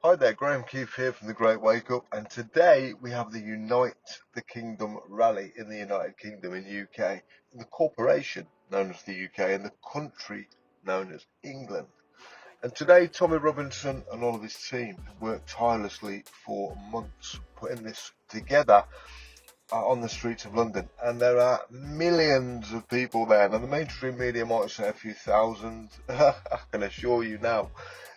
Hi there, Graham Keefe here from the Great Wake Up, and today we have the Unite the Kingdom rally in the United Kingdom in UK, the corporation known as the UK and the country known as England. And today Tommy Robinson and all of his team have worked tirelessly for months putting this together on the streets of London, and there are millions of people there. Now the mainstream media might say a few thousand. I can assure you now,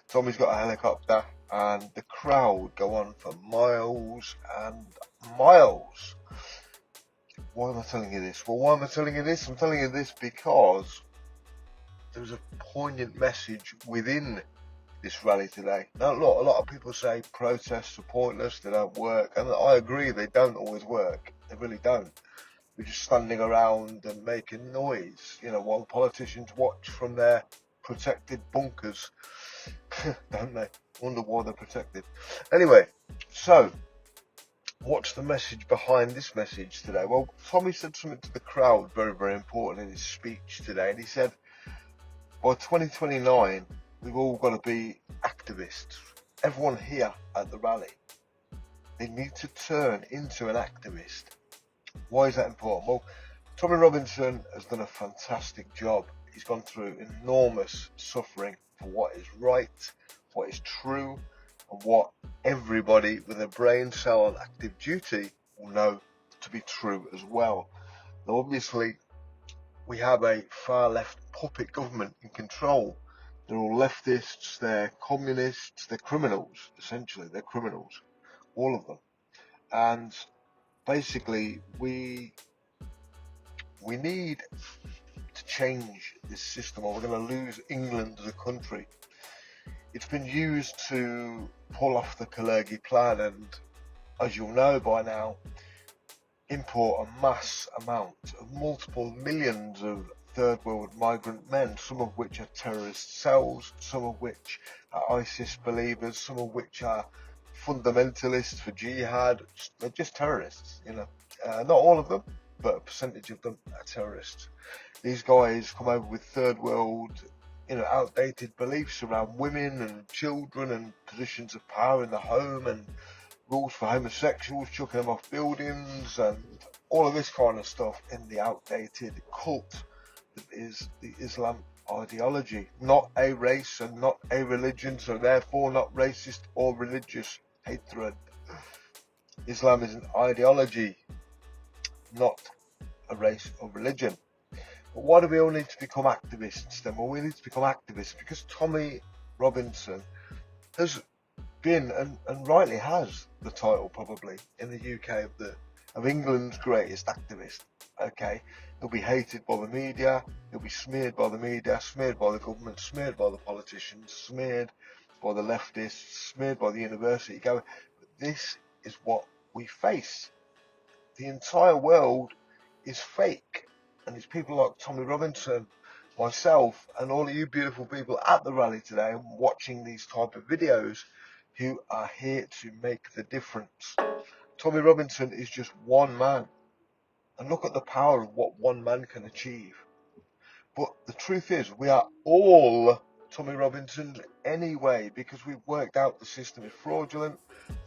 Tommy's got a helicopter and the crowd go on for miles and miles. Why am I telling you this? Well, why am I telling you this? I'm telling you this because there's a poignant message within this rally today. Now, look, a lot of people say protests are pointless, they don't work, and I agree, they don't always work. They really don't. We're just standing around and making noise, while politicians watch from their protected bunkers, don't they? Wonder why they're protected. Anyway, so what's the message behind this message today? Well, Tommy said something to the crowd very, very important in his speech today, and he said, by 2029, we've all got to be activists. Everyone here at the rally, they need to turn into an activist. Why is that important? Well, Tommy Robinson has done a fantastic job. He's gone through enormous suffering for what is right, what is true, and what everybody with a brain cell on active duty will know to be true as well. Now, obviously, we have a far left puppet government in control. They're all leftists, they're communists, they're criminals, essentially. They're criminals, all of them. And basically, we need to change this system, or we're going to lose England as a country. It's been used to pull off the Kalergi plan and, as you'll know by now, import a mass amount of multiple millions of third world migrant men, some of which are terrorist cells, some of which are ISIS believers, some of which are fundamentalists for jihad. They're just terrorists, not all of them, but a percentage of them are terrorists. These guys come over with third world, outdated beliefs around women and children and positions of power in the home and rules for homosexuals, chucking them off buildings and all of this kind of stuff in the outdated cult that is the Islam ideology. Not a race and not a religion, so therefore not racist or religious hatred. Islam is an ideology, not a race or religion. But why do we all need to become activists then? Well, we need to become activists because Tommy Robinson has been, and rightly has, the title probably in the UK of England's greatest activist. Okay, he'll be hated by the media, he'll be smeared by the media, smeared by the government, smeared by the politicians, smeared by the leftists, smeared by the university. But this is what we face. The entire world is fake, and it's people like Tommy Robinson, myself, and all of you beautiful people at the rally today watching these type of videos who are here to make the difference. Tommy Robinson is just one man, and look at the power of what one man can achieve. But the truth is, we are all Tommy Robinsons anyway, because we've worked out the system is fraudulent.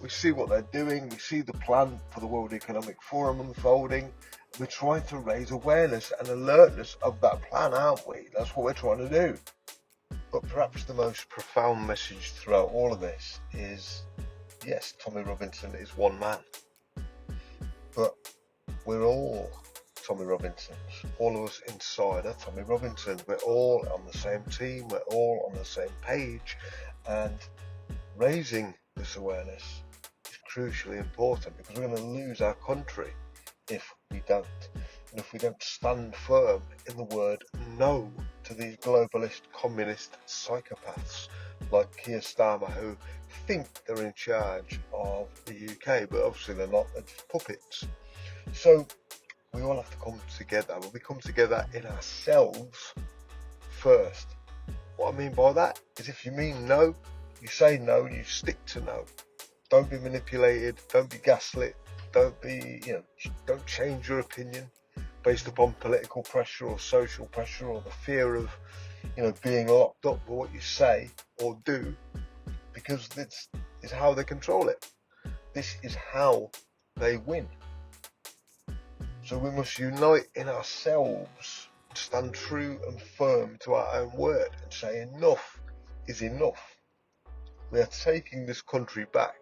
We see what they're doing. We see the plan for the World Economic Forum unfolding. We're trying to raise awareness and alertness of that plan, aren't we? That's what we're trying to do. But perhaps the most profound message throughout all of this is, yes, Tommy Robinson is one man, but we're all Tommy Robinsons. All of us inside are Tommy Robinson. We're all on the same team, we're all on the same page, and raising this awareness is crucially important because we're going to lose our country if we don't. And if we don't stand firm in the word no to these globalist, communist psychopaths like Keir Starmer, who think they're in charge of the UK, but obviously they're not, they're just puppets. So we all have to come together, but we come together in ourselves first. What I mean by that is if you mean no, you say no, you stick to no. Don't be manipulated, don't be gaslit, don't change your opinion based upon political pressure or social pressure or the fear of, being locked up for what you say or do, because it's is how they control it. This is how they win. So we must unite in ourselves, stand true and firm to our own word and say enough is enough. We are taking this country back.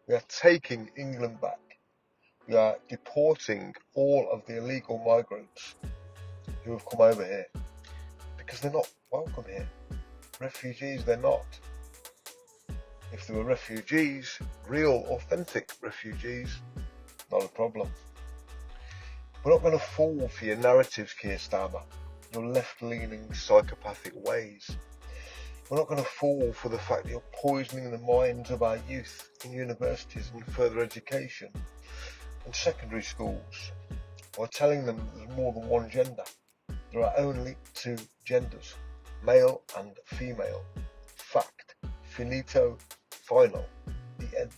We are taking England back. We are deporting all of the illegal migrants who have come over here because they're not welcome here. Refugees, they're not. If they were refugees, real, authentic refugees, not a problem. We're not going to fall for your narratives, Keir Starmer, your left-leaning psychopathic ways. We're not going to fall for the fact that you're poisoning the minds of our youth in universities and further education and secondary schools, or telling them that there's more than one gender. There are only two genders, male and female. Fact. Finito. Final. The end.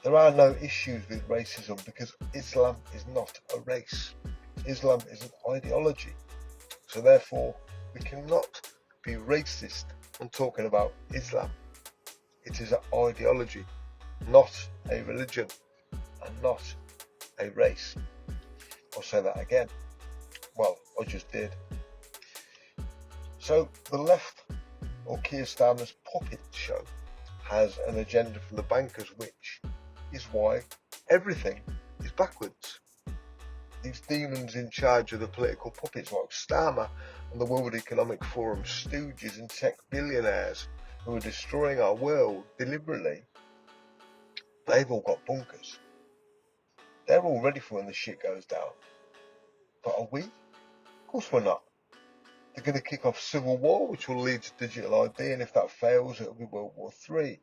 There are no issues with racism because Islam is not a race. Islam is an ideology. So therefore, we cannot be racist when talking about Islam. It is an ideology, not a religion, and not a race. I'll say that again. Well, I just did. So the left, or Keir Starmer's puppet show, has an agenda from the bankers, which is why everything is backwards. These demons in charge of the political puppets like Starmer and the World Economic Forum stooges and tech billionaires who are destroying our world deliberately, they've all got bunkers. They're all ready for when the shit goes down. But are we? Of course we're not. They're going to kick off civil war, which will lead to digital ID, and if that fails, it'll be World War III.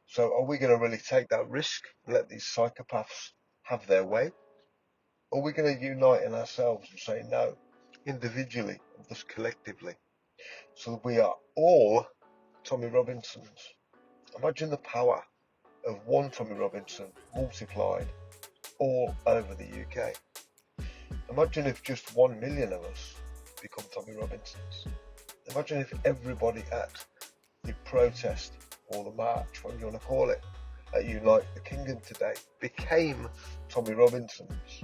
So are we going to really take that risk and let these psychopaths have their way? Or are we going to unite in ourselves and say no, individually and thus collectively, so that we are all Tommy Robinsons? Imagine the power of one Tommy Robinson multiplied all over the UK. Imagine if just 1 million of us become Tommy Robinsons. Imagine if everybody at the protest or the march, whatever you want to call it, at Unite the Kingdom today became Tommy Robinsons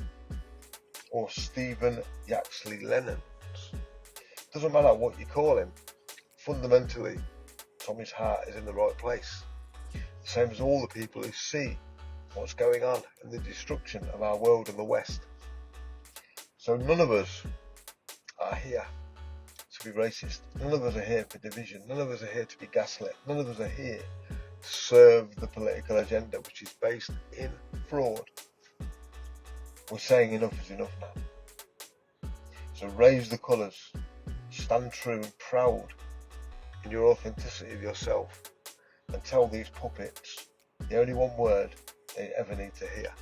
or Stephen Yaxley Lennons. Doesn't matter what you call him, fundamentally Tommy's heart is in the right place. The same as all the people who see what's going on and the destruction of our world in the West. So none of us are here to be racist. None of us are here for division. None of us are here to be gaslit. None of us are here to serve the political agenda, which is based in fraud. We're saying enough is enough now. So raise the colours. Stand true and proud in your authenticity of yourself, and tell these puppets the only one word they ever need to hear,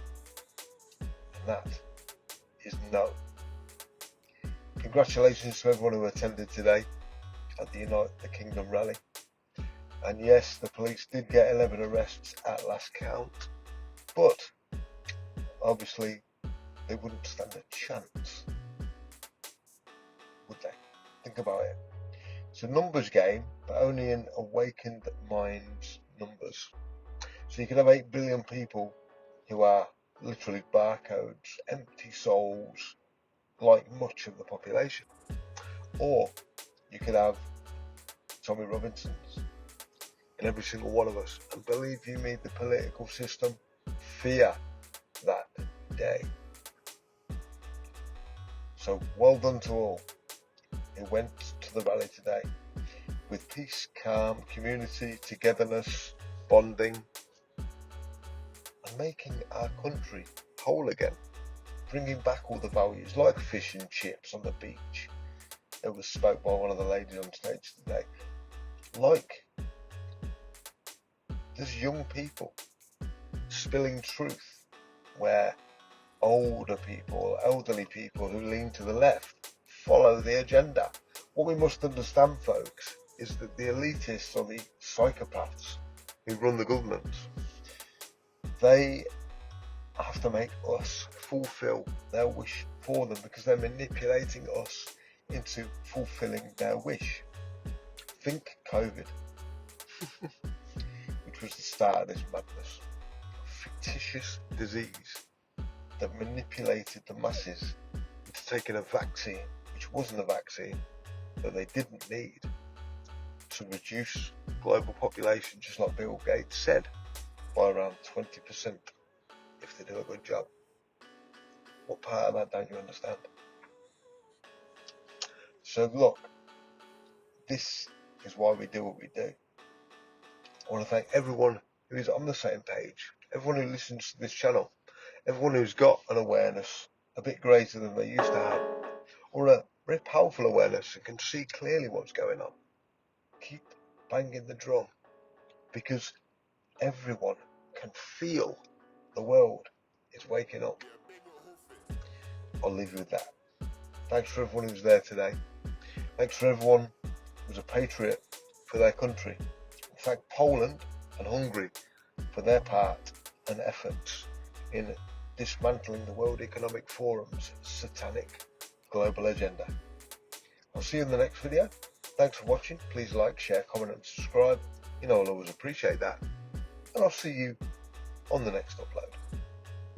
and that is no. Congratulations to everyone who attended today at the Unite the Kingdom rally. And yes, the police did get 11 arrests at last count, but obviously they wouldn't stand a chance, would they? Think about it. It's a numbers game, but only in awakened minds numbers. So you could have 8 billion people who are literally barcodes, empty souls, like much of the population. Or you could have Tommy Robinsons in every single one of us. And believe you me, the political system fear that day. So well done to all who went to the rally today with peace, calm, community, togetherness, bonding, and making our country whole again, bringing back all the values like fish and chips on the beach. It was spoke by one of the ladies on stage today. Like there's young people spilling truth where older people, elderly people who lean to the left follow the agenda. What we must understand, folks, is that the elitists or the psychopaths who run the government, they have to make us fulfill their wish for them because they're manipulating us into fulfilling their wish. Think COVID. which was the start of this madness. A fictitious disease that manipulated the masses into taking a vaccine, which wasn't a vaccine, that they didn't need, to reduce global population, just like Bill Gates said, by around 20% if they do a good job. What part of that don't you understand? So look, this is why we do what we do. I want to thank everyone who is on the same page, everyone who listens to this channel, everyone who's got an awareness a bit greater than they used to have, or a very powerful awareness and can see clearly what's going on. Keep banging the drum, because everyone can feel the world is waking up. I'll leave you with that. Thanks for everyone who's there today. Thanks for everyone who's a patriot for their country. Thank Poland and Hungary for their part and efforts in dismantling the World Economic Forum's satanic global agenda. I'll see you in the next video. Thanks for watching. Please like, share, comment and subscribe. You know I'll always appreciate that. And I'll see you on the next upload.